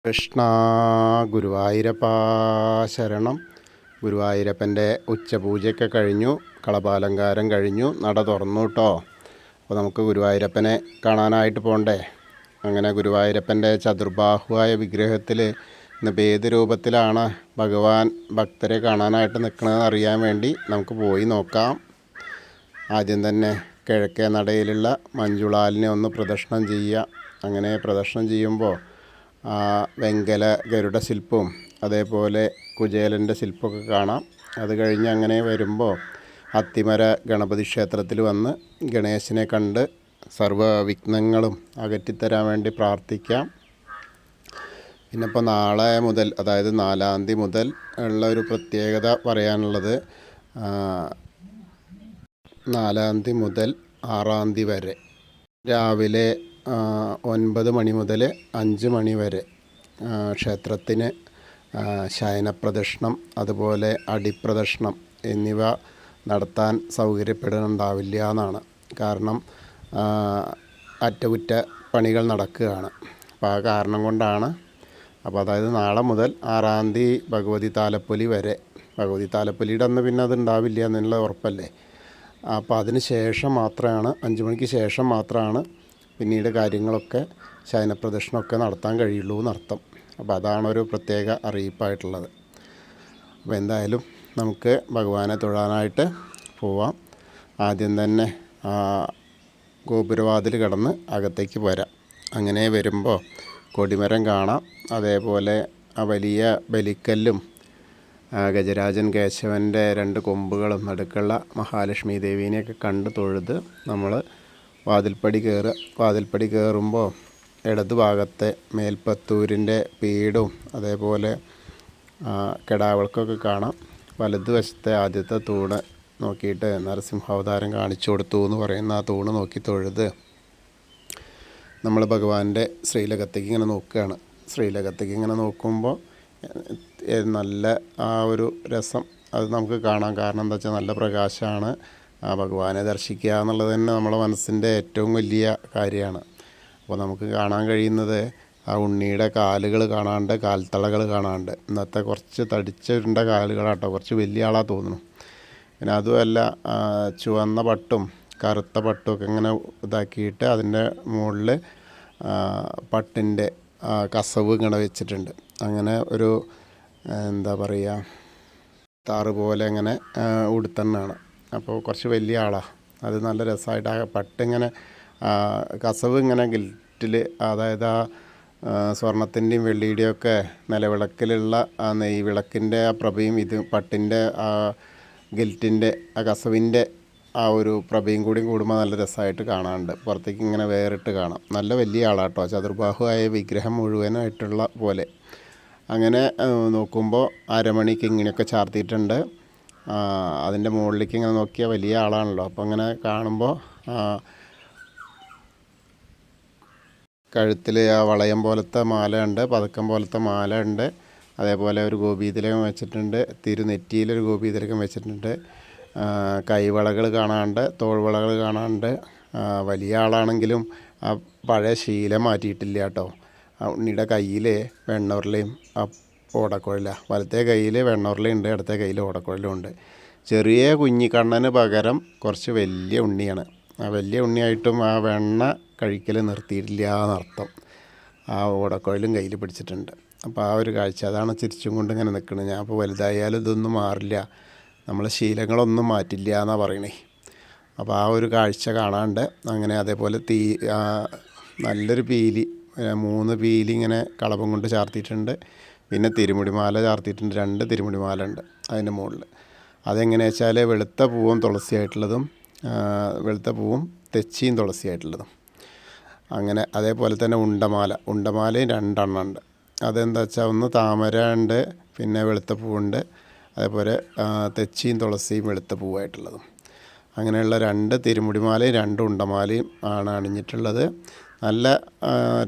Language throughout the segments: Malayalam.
കൃഷ്ണ ഗുരുവായൂരപ്പ ശരണം. ഗുരുവായൂരപ്പൻ്റെ ഉച്ചപൂജയൊക്കെ കഴിഞ്ഞു, കളഭാലങ്കാരം കഴിഞ്ഞു, നട തുറന്നു കേട്ടോ. അപ്പോൾ നമുക്ക് ഗുരുവായൂരപ്പനെ കാണാനായിട്ട് പോകണ്ടേ. അങ്ങനെ ഗുരുവായൂരപ്പൻ്റെ ചതുർബാഹുവായ വിഗ്രഹത്തിൽ ഇന്നിപ്പോൾ ഏത് രൂപത്തിലാണ് ഭഗവാൻ ഭക്തരെ കാണാനായിട്ട് നിൽക്കണമെന്ന് അറിയാൻ വേണ്ടി നമുക്ക് പോയി നോക്കാം. ആദ്യം തന്നെ കിഴക്കേ നടയിലുള്ള മഞ്ജുളാലിനെ ഒന്ന് പ്രദക്ഷിണം ചെയ്യുക. അങ്ങനെ പ്രദക്ഷിണം ചെയ്യുമ്പോൾ വെങ്കല ഗരുഡ ശില്പവും അതേപോലെ കുചേലൻ്റെ ശില്പമൊക്കെ കാണാം. അത് കഴിഞ്ഞ് അങ്ങനെ വരുമ്പോൾ അത്തിമര ഗണപതി ക്ഷേത്രത്തിൽ വന്ന് ഗണേശനെ കണ്ട് സർവ്വ വിഘ്നങ്ങളും അകറ്റിത്തരാൻ വേണ്ടി പ്രാർത്ഥിക്കാം. പിന്നെ ഇപ്പോൾ നാളെ മുതൽ, അതായത് 4-ാം തീയതി മുതൽ ഉള്ള ഒരു പ്രത്യേകത പറയാനുള്ളത്, 4-ാം തീയതി മുതൽ 6-ാം തീയതി വരെ രാവിലെ 9 മണി മുതൽ 5 മണി വരെ ക്ഷേത്രത്തിന് ശയനപ്രദക്ഷിണം അതുപോലെ അടിപ്രദക്ഷിണം എന്നിവ നടത്താൻ സൗകര്യപ്പെടുന്നുണ്ടാവില്ല എന്നാണ്. കാരണം അറ്റകുറ്റ പണികൾ നടക്കുകയാണ്. അപ്പോൾ ആ കാരണം കൊണ്ടാണ്. അപ്പോൾ അതായത് നാളെ മുതൽ 6-ാം തീയതി ഭഗവതി താലപ്പൊലി വരെ. ഭഗവതി താലപ്പൊലിയുടെ അന്ന് പിന്നെ അത് ഉണ്ടാവില്ല എന്നുള്ള ഉറപ്പല്ലേ. അപ്പോൾ അതിന് ശേഷം മാത്രമാണ്, 5 മണിക്ക് ശേഷം മാത്രമാണ് പിന്നീട് കാര്യങ്ങളൊക്കെ ശയനപ്രദക്ഷിണമൊക്കെ നടത്താൻ കഴിയുള്ളൂ എന്നർത്ഥം. അപ്പോൾ അതാണൊരു പ്രത്യേക അറിയിപ്പായിട്ടുള്ളത്. അപ്പോൾ എന്തായാലും നമുക്ക് ഭഗവാനെ തൊഴാനായിട്ട് പോവാം. ആദ്യം തന്നെ ഗോപുരവാതിൽ കടന്ന് അകത്തേക്ക് പോരാം. അങ്ങനെ വരുമ്പോൾ കൊടിമരം കാണാം. അതേപോലെ ആ വലിയ ബലിക്കല്ലും ഗജരാജൻ കേശവൻ്റെ 2 കൊമ്പുകളും നടുക്കുള്ള മഹാലക്ഷ്മി ദേവീനെയൊക്കെ കണ്ട് തൊഴുത് നമ്മൾ വാതിൽപ്പടി കയറുമ്പോൾ ഇടതുഭാഗത്തെ മേൽപ്പത്തൂരിൻ്റെ പീഠവും അതേപോലെ കെടാവിളക്കൊക്കെ കാണാം. വലതുവശത്തെ ആദ്യത്തെ തൂണ് നോക്കിയിട്ട് നരസിംഹാവതാരം കാണിച്ചു കൊടുത്തു എന്ന് പറയുന്ന ആ തൂണ് നോക്കി തൊഴുത് നമ്മൾ ഭഗവാന്റെ ശ്രീലകത്തേക്ക് ഇങ്ങനെ നോക്കുകയാണ്. ശ്രീലകത്തേക്ക് ഇങ്ങനെ നോക്കുമ്പോൾ നല്ല ആ ഒരു രസം അത് നമുക്ക് കാണാം. കാരണം എന്താ വെച്ചാൽ നല്ല പ്രകാശമാണ്. ആ ഭഗവാനെ ദർശിക്കുക എന്നുള്ളത് തന്നെ നമ്മുടെ മനസ്സിൻ്റെ ഏറ്റവും വലിയ കാര്യമാണ്. അപ്പോൾ നമുക്ക് കാണാൻ കഴിയുന്നത് ആ ഉണ്ണിയുടെ കാലുകൾ കാണാണ്ട്, കാൽത്തളകൾ കാണാണ്ട്. ഇന്നത്തെ കുറച്ച് തടിച്ചുരുണ്ട കാലുകളാട്ടോ, കുറച്ച് വലിയ ആളാണ് തോന്നുന്നു. പിന്നെ അതുമല്ല ചുവന്ന പട്ടും കറുത്ത പട്ടും ഒക്കെ ഇങ്ങനെ ഇതാക്കിയിട്ട് അതിൻ്റെ മുകളിൽ പട്ടിൻ്റെ കസവ് ഇങ്ങനെ വെച്ചിട്ടുണ്ട്. അങ്ങനെ ഒരു എന്താ പറയുക, താറ് പോലെ ഇങ്ങനെ ഉടുത്തണ്ണാണ്. അപ്പോൾ കുറച്ച് വലിയ ആളാണ്. അത് നല്ല രസമായിട്ട് ആ പട്ടിങ്ങനെ കസവ് ഇങ്ങനെ ഗിൽറ്റിൽ, അതായത് ആ സ്വർണത്തിൻ്റെയും വെള്ളിയുടെയും ഒക്കെ നിലവിളക്കിലുള്ള ആ നെയ് വിളക്കിൻ്റെ ആ പ്രഭയും ഇത് പട്ടിൻ്റെ ആ ഗിൽറ്റിൻ്റെ ആ കസവിൻ്റെ ആ ഒരു പ്രഭയും കൂടി കൂടുമ്പോൾ നല്ല രസമായിട്ട് കാണാനുണ്ട്. പുറത്തേക്ക് ഇങ്ങനെ വേറിട്ട് കാണാം. നല്ല വലിയ ആളാട്ടോ, ചതുർബാഹുവായ വിഗ്രഹം മുഴുവനായിട്ടുള്ള പോലെ. അങ്ങനെ നോക്കുമ്പോൾ അരമണിക്ക് ഇങ്ങനെയൊക്കെ ചാർത്തിയിട്ടുണ്ട്. അതിൻ്റെ മുകളിലേക്ക് ഇങ്ങനെ നോക്കിയാൽ വലിയ ആളാണല്ലോ. അപ്പോൾ അങ്ങനെ കാണുമ്പോൾ കഴുത്തിൽ ആ വളയം പോലത്തെ മാല ഉണ്ട്, പതക്കം പോലത്തെ മാല ഉണ്ട്. അതേപോലെ ഒരു ഗോപീതിലകം വെച്ചിട്ടുണ്ട്. തിരുനെറ്റിയിലൊരു ഗോപീതിലകം വെച്ചിട്ടുണ്ട്. കൈവളകൾ കാണാനുണ്ട്, തോൾവളകൾ കാണാനുണ്ട്. വലിയ ആളാണെങ്കിലും ആ പഴയ ശീലം മാറ്റിയിട്ടില്ല കേട്ടോ. ഉണ്ണിയുടെ കയ്യിൽ വെണ്ണുരുളയും ഓടക്കുഴല, വലത്തെ കയ്യിൽ വെണ്ണുരുളയുണ്ട്, ഇടത്തെ കയ്യിൽ ഓടക്കുഴലും ഉണ്ട്. ചെറിയ കുഞ്ഞിക്കണ്ണന് പകരം കുറച്ച് വലിയ ഉണ്ണിയാണ്. ആ വലിയ ഉണ്ണിയായിട്ടും ആ വെണ്ണ കഴിക്കൽ നിർത്തിയിട്ടില്ല എന്നർത്ഥം. ആ ഓടക്കുഴലും കയ്യിൽ പിടിച്ചിട്ടുണ്ട്. അപ്പോൾ ആ ഒരു കാഴ്ച, അതാണ് ചിരിച്ചും കൊണ്ട് ഇങ്ങനെ നിൽക്കുന്നത്. ഞാൻ അപ്പോൾ വലുതായാലും ഇതൊന്നും മാറില്ല, നമ്മളെ ശീലങ്ങളൊന്നും മാറ്റില്ല എന്നാണ് പറയണേ. അപ്പോൾ ആ ഒരു കാഴ്ച കാണാണ്ട്. അങ്ങനെ അതേപോലെ നല്ലൊരു പീലി, 3 പീലി ഇങ്ങനെ കളഭം കൊണ്ട് ചാർത്തിയിട്ടുണ്ട്. പിന്നെ തിരുമുടിമാല ചാർത്തിയിട്ടുണ്ട്. 2 തിരുമുടിമാല ഉണ്ട് അതിൻ്റെ മുകളിൽ. അതെങ്ങനെയാ വെച്ചാൽ വെളുത്ത പൂവും തുളസിയായിട്ടുള്ളതും, വെളുത്ത പൂവും തെച്ചിയും തുളസിയായിട്ടുള്ളതും. അങ്ങനെ അതേപോലെ തന്നെ ഉണ്ടമാലയും 2 എണ്ണം ഉണ്ട്. അതെന്താ വെച്ചാൽ ഒന്ന് താമര ഉണ്ട്, പിന്നെ വെളുത്ത പൂവുണ്ട്, അതേപോലെ തെച്ചിയും തുളസിയും വെളുത്ത പൂവായിട്ടുള്ളതും. അങ്ങനെയുള്ള 2 തിരുമുടിമാലയും 2 ഉണ്ടമാലയും ആണ് അണിഞ്ഞിട്ടുള്ളത്. നല്ല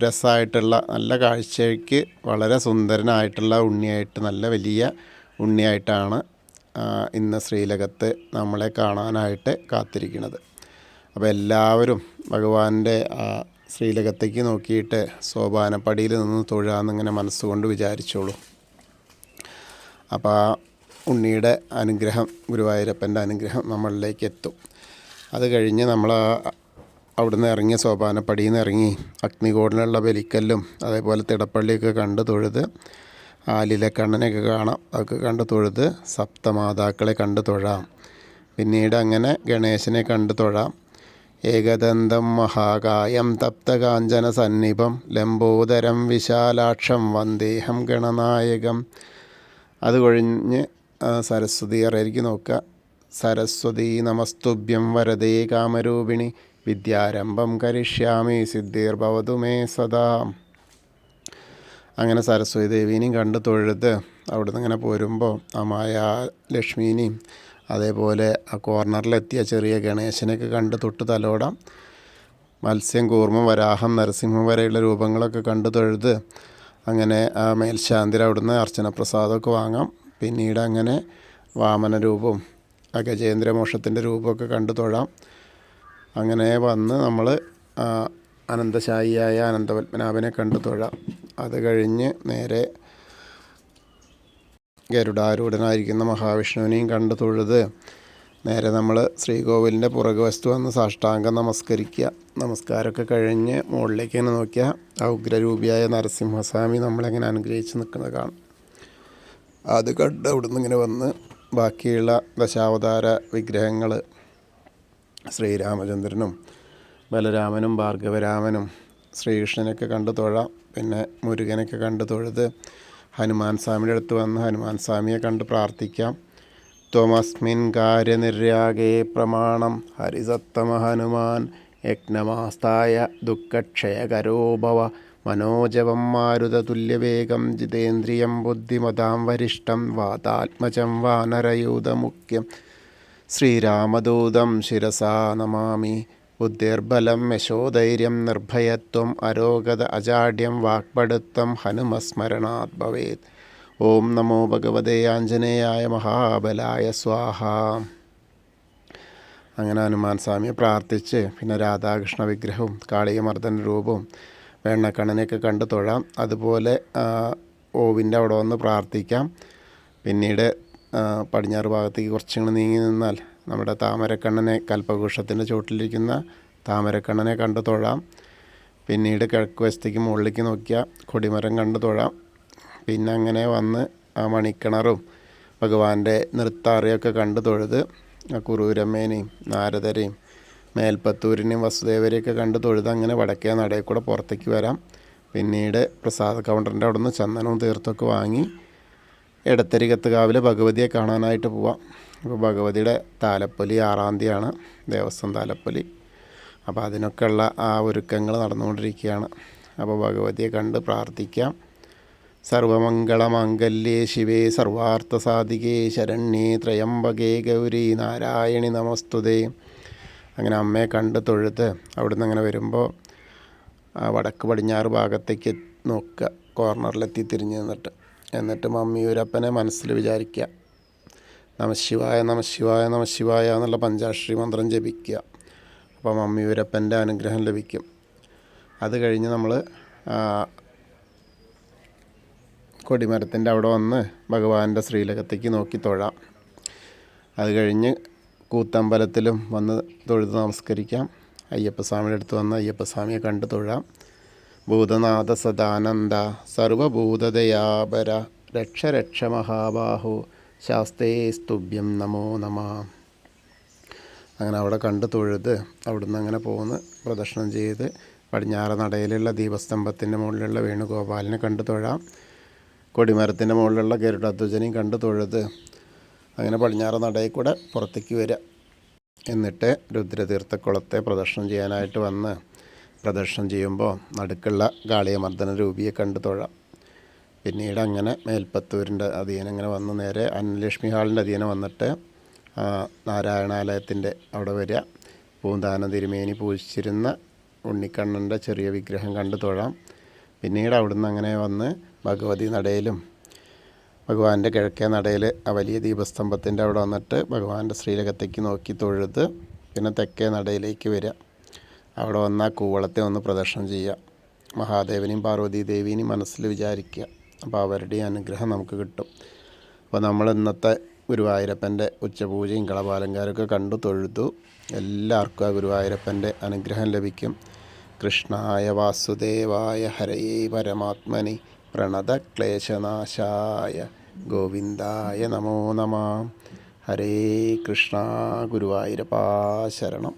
രസമായിട്ടുള്ള, നല്ല കാഴ്ചയ്ക്ക് വളരെ സുന്ദരനായിട്ടുള്ള ഉണ്ണിയായിട്ട്, നല്ല വലിയ ഉണ്ണിയായിട്ടാണ് ഇന്ന് ശ്രീലകത്ത് നമ്മളെ കാണാനായിട്ട് കാത്തിരിക്കുന്നത്. അപ്പോൾ എല്ലാവരും ഭഗവാന്റെ ശ്രീലകത്തേക്ക് നോക്കിയിട്ട് സോപാനപ്പടിയിൽ നിന്ന് തൊഴാമെന്നിങ്ങനെ മനസ്സുകൊണ്ട് വിചാരിച്ചോളൂ. അപ്പോൾ ആ ഉണ്ണിയുടെ അനുഗ്രഹം, ഗുരുവായൂരപ്പൻ്റെ അനുഗ്രഹം നമ്മളിലേക്ക് എത്തും. അത് കഴിഞ്ഞ് നമ്മൾ അവിടുന്ന് ഇറങ്ങിയ സോപാനപ്പടിയിൽ നിന്ന് ഇറങ്ങി അഗ്നികോടിലുള്ള ബലിക്കല്ലും അതേപോലെ തിടപ്പള്ളിയൊക്കെ കണ്ട് തൊഴുത് ആലിലക്കണ്ണനെയൊക്കെ കാണാം. അതൊക്കെ കണ്ട് തൊഴുത് സപ്തമാതാക്കളെ കണ്ട് തൊഴാം. പിന്നീട് അങ്ങനെ ഗണേശനെ കണ്ട് തൊഴാം. ഏകദന്തം മഹാകായം തപ്തകാഞ്ചന സന്നിഭം ലംബോദരം വിശാലാക്ഷം വന്ദേഹം ഗണനായകം. അത് കഴിഞ്ഞ് സരസ്വതി അറയിലേക്ക് നോക്കുക. സരസ്വതി നമസ്തുഭ്യം വരദേ കാമരൂപിണി വിദ്യാരംഭം കരിഷ്യാമി സിദ്ധിർഭവതു മേ സദാ. അങ്ങനെ സരസ്വതി ദേവീനെയും കണ്ട് തൊഴുത് അവിടുന്ന് ഇങ്ങനെ പോരുമ്പോൾ ആ ലക്ഷ്മീനെയും അതേപോലെ ആ കോർണറിലെത്തിയ ചെറിയ ഗണേശനെയൊക്കെ കണ്ട് തൊട്ട് തലോടാം. മത്സ്യം, കൂർമ്മം, വരാഹം, നരസിംഹം വരെയുള്ള രൂപങ്ങളൊക്കെ കണ്ട് തൊഴുത് അങ്ങനെ ആ മേൽശാന്തിയിൽ അവിടുന്ന് അർച്ചന പ്രസാദമൊക്കെ വാങ്ങാം. പിന്നീട് അങ്ങനെ വാമന രൂപവും ഗജേന്ദ്രമോക്ഷത്തിൻ്റെ രൂപമൊക്കെ കണ്ടു തൊഴാം. അങ്ങനെ വന്ന് നമ്മൾ അനന്തശായിയായ അനന്തപത്മനാഭനെ കണ്ടു തൊഴാം. അത് കഴിഞ്ഞ് നേരെ ഗരുഡാരൂഢനായിരിക്കുന്ന മഹാവിഷ്ണുവിനെയും കണ്ടു തൊഴുത് നേരെ നമ്മൾ ശ്രീകോവിലിൻ്റെ പുറകുവശത്ത് വന്ന് സാഷ്ടാംഗം നമസ്കരിക്കുക. നമസ്കാരമൊക്കെ കഴിഞ്ഞ് മുകളിലേക്ക് ഇങ്ങനെ നോക്കിയാൽ ആ ഉഗ്രരൂപിയായ നരസിംഹസ്വാമി നമ്മളെങ്ങനെ അനുഗ്രഹിച്ച് നിൽക്കുന്നത് കാണും. അത് കണ്ട് അവിടുന്ന് ഇങ്ങനെ വന്ന് ബാക്കിയുള്ള ദശാവതാര വിഗ്രഹങ്ങൾ ശ്രീരാമചന്ദ്രനും ബലരാമനും ഭാർഗവരാമനും ശ്രീകൃഷ്ണനൊക്കെ കണ്ട് തൊഴാം. പിന്നെ മുരുകനൊക്കെ കണ്ട് തൊഴുത് ഹനുമാൻ സ്വാമിയുടെ അടുത്ത് വന്ന് ഹനുമാൻ സ്വാമിയെ കണ്ട് പ്രാർത്ഥിക്കാം. ത്വമസ്മിൻ കാര്യനിര്യാഗേ പ്രമാണം ഹരിസത്തമ ഹനുമാൻ യജ്ഞമാസ്തായ ദുഃഖക്ഷയകരോ ഭവ മനോജവം മാരുതതുല്യവേഗം ജിതേന്ദ്രിയം ബുദ്ധിമതാം വരിഷ്ടം വാതാത്മജം വാനരയൂതമുഖ്യം ശ്രീരാമദൂതം ശിരസാ നമാമി. ബുദ്ധിർബലം യശോധൈര്യം നിർഭയത്വം അരോഗത അജാഡ്യം വാക്പടുത്വം ഹനുമസ്മരണാത് ഭവേത്. ഓം നമോ ഭഗവതേ ആഞ്ജനേയായ മഹാബലായ സ്വാഹ. അങ്ങനെ ഹനുമാൻ സ്വാമിയെ പ്രാർത്ഥിച്ച് പിന്നെ രാധാകൃഷ്ണ വിഗ്രഹവും കാളിയമർദ്ദന രൂപവും വെണ്ണക്കണ്ണനെയൊക്കെ കണ്ട് തൊഴാം. അതുപോലെ ഓവിൻ്റെ അവിടെ വന്ന് പ്രാർത്ഥിക്കാം. പിന്നീട് പടിഞ്ഞാറ് ഭാഗത്തേക്ക് കുറച്ചിങ്ങനെ നീങ്ങി നിന്നാൽ നമ്മുടെ താമരക്കണ്ണനെ, കൽപ്പവൃക്ഷത്തിൻ്റെ ചുവട്ടിലിരിക്കുന്ന താമരക്കണ്ണനെ കണ്ട് തൊഴാം. പിന്നീട് കിഴക്ക് വശത്തേക്ക് മുകളിലേക്ക് നോക്കിയാൽ കൊടിമരം കണ്ട് തൊഴാം. പിന്നെ അങ്ങനെ വന്ന് ആ മണിക്കിണറും ഭഗവാന്റെ നൃത്താറിയൊക്കെ കണ്ട് തൊഴുത് കുറൂരമ്മേനെയും നാരദരെയും മേൽപ്പത്തൂരിനെയും വസുദേവരെയൊക്കെ കണ്ട് തൊഴുത് അങ്ങനെ വടക്കേ നടയിൽ കൂടെ പുറത്തേക്ക് വരാം. പിന്നീട് പ്രസാദ കൗണ്ടറിൻ്റെ അവിടെ നിന്ന് ചന്ദനവും തീർത്തൊക്കെ വാങ്ങി എടത്തരികത്തുകാവിലെ ഭഗവതിയെ കാണാനായിട്ട് പോവാം. അപ്പോൾ ഭഗവതിയുടെ താലപ്പൊലി 6-ാം തീയതിയാണ്, ദേവസ്വം താലപ്പൊലി. അപ്പോൾ അതിനൊക്കെയുള്ള ആ ഒരുക്കങ്ങൾ നടന്നുകൊണ്ടിരിക്കുകയാണ്. അപ്പോൾ ഭഗവതിയെ കണ്ട് പ്രാർത്ഥിക്കാം. സർവമംഗളമാംഗല്യേ ശിവേ സർവാർത്ഥസാധികേ ശരണ്യേ ത്രയംബകേ ഗൗരി നാരായണി നമസ്തുതേ. അങ്ങനെ അമ്മയെ കണ്ട് തൊഴുത് അവിടുന്ന് അങ്ങനെ വരുമ്പോൾ വടക്ക് പടിഞ്ഞാറ് ഭാഗത്തേക്ക് നോക്കുക, കോർണറിലെത്തി തിരിഞ്ഞ് എന്നിട്ട് മമ്മിയൂരപ്പനെ മനസ്സിൽ വിചാരിക്കുക. നമശിവായ നമശിവായ നമശിവായ എന്നുള്ള പഞ്ചാക്ഷരി മന്ത്രം ജപിക്കുക. അപ്പോൾ മമ്മിയൂരപ്പൻ്റെ അനുഗ്രഹം ലഭിക്കും. അത് കഴിഞ്ഞ് നമ്മൾ കൊടിമരത്തിൻ്റെ അവിടെ വന്ന് ഭഗവാന്റെ ശ്രീലകത്തേക്ക് നോക്കി തൊഴാം. അത് കഴിഞ്ഞ് കൂത്തമ്പലത്തിലും വന്ന് തൊഴുത് നമസ്കരിക്കാം. അയ്യപ്പസ്വാമിയുടെ അടുത്ത് വന്ന് അയ്യപ്പസ്വാമിയെ കണ്ട് തൊഴാം. ഭൂതനാഥ സദാനന്ദ സർവഭൂതദയാപര രക്ഷ രക്ഷ മഹാബാഹു ശാസ്തേ സ്തുഭ്യം നമോ നമ. അങ്ങനെ അവിടെ കണ്ട് തൊഴുത് അവിടുന്ന് അങ്ങനെ പോകുന്ന പ്രദക്ഷിണം ചെയ്ത് പടിഞ്ഞാറ് നടയിലുള്ള ദീപസ്തംഭത്തിൻ്റെ മുകളിലുള്ള വേണുഗോപാലിനെ കണ്ട് തൊഴാം. കൊടിമരത്തിൻ്റെ മുകളിലുള്ള ഗരുഡധ്വജനെയും കണ്ട് തൊഴുത് അങ്ങനെ പടിഞ്ഞാറ് നടയിൽ കൂടെ പുറത്തേക്ക് വരിക. എന്നിട്ട് രുദ്രതീർത്ഥക്കുളത്തെ പ്രദക്ഷിണം ചെയ്യാനായിട്ട് വന്ന് പ്രദക്ഷിണം ചെയ്യുമ്പോൾ നടുക്കുള്ള കാളിയമർദ്ദന രൂപിയെ കണ്ട് തൊഴാം. പിന്നീട് അങ്ങനെ മേൽപ്പത്തൂരിൻ്റെ അധീനം ഇങ്ങനെ വന്ന് നേരെ അന്നലക്ഷ്മി ഹാളിൻ്റെ അധീനം വന്നിട്ട് നാരായണാലയത്തിൻ്റെ അവിടെ വരിക. പൂന്താനം തിരുമേനി പൂജിച്ചിരുന്ന ഉണ്ണിക്കണ്ണൻ്റെ ചെറിയ വിഗ്രഹം കണ്ട് തൊഴാം. പിന്നീട് അവിടുന്ന് അങ്ങനെ വന്ന് ഭഗവതി നടയിലും ഭഗവാന്റെ കിഴക്കേ നടയിൽ ആ വലിയ ദീപസ്തംഭത്തിൻ്റെ അവിടെ വന്നിട്ട് ഭഗവാന്റെ ശ്രീലകത്തേക്ക് നോക്കി തൊഴുത് പിന്നെ തെക്കേ നടയിലേക്ക് വരിക. അവിടെ വന്നാൽ കൂവളത്തെ ഒന്ന് പ്രദർശനം ചെയ്യുക. മഹാദേവനെയും പാർവതി ദേവീനെയും മനസ്സിൽ വിചാരിക്കുക. അപ്പോൾ അവരുടെയും അനുഗ്രഹം നമുക്ക് കിട്ടും. അപ്പോൾ നമ്മൾ ഇന്നത്തെ ഗുരുവായൂരപ്പൻ്റെ ഉച്ചപൂജയും കളഭാലങ്കാരമൊക്കെ കണ്ടു തൊഴുതു. എല്ലാവർക്കും ആ ഗുരുവായൂരപ്പൻ്റെ അനുഗ്രഹം ലഭിക്കും. കൃഷ്ണായ വാസുദേവായ ഹരയേ പരമാത്മനി പ്രണതക്ലേശനാശായ ഗോവിന്ദായ നമോ നമഃ. ഹരേ കൃഷ്ണ. ഗുരുവായൂരപ്പാ ശരണം.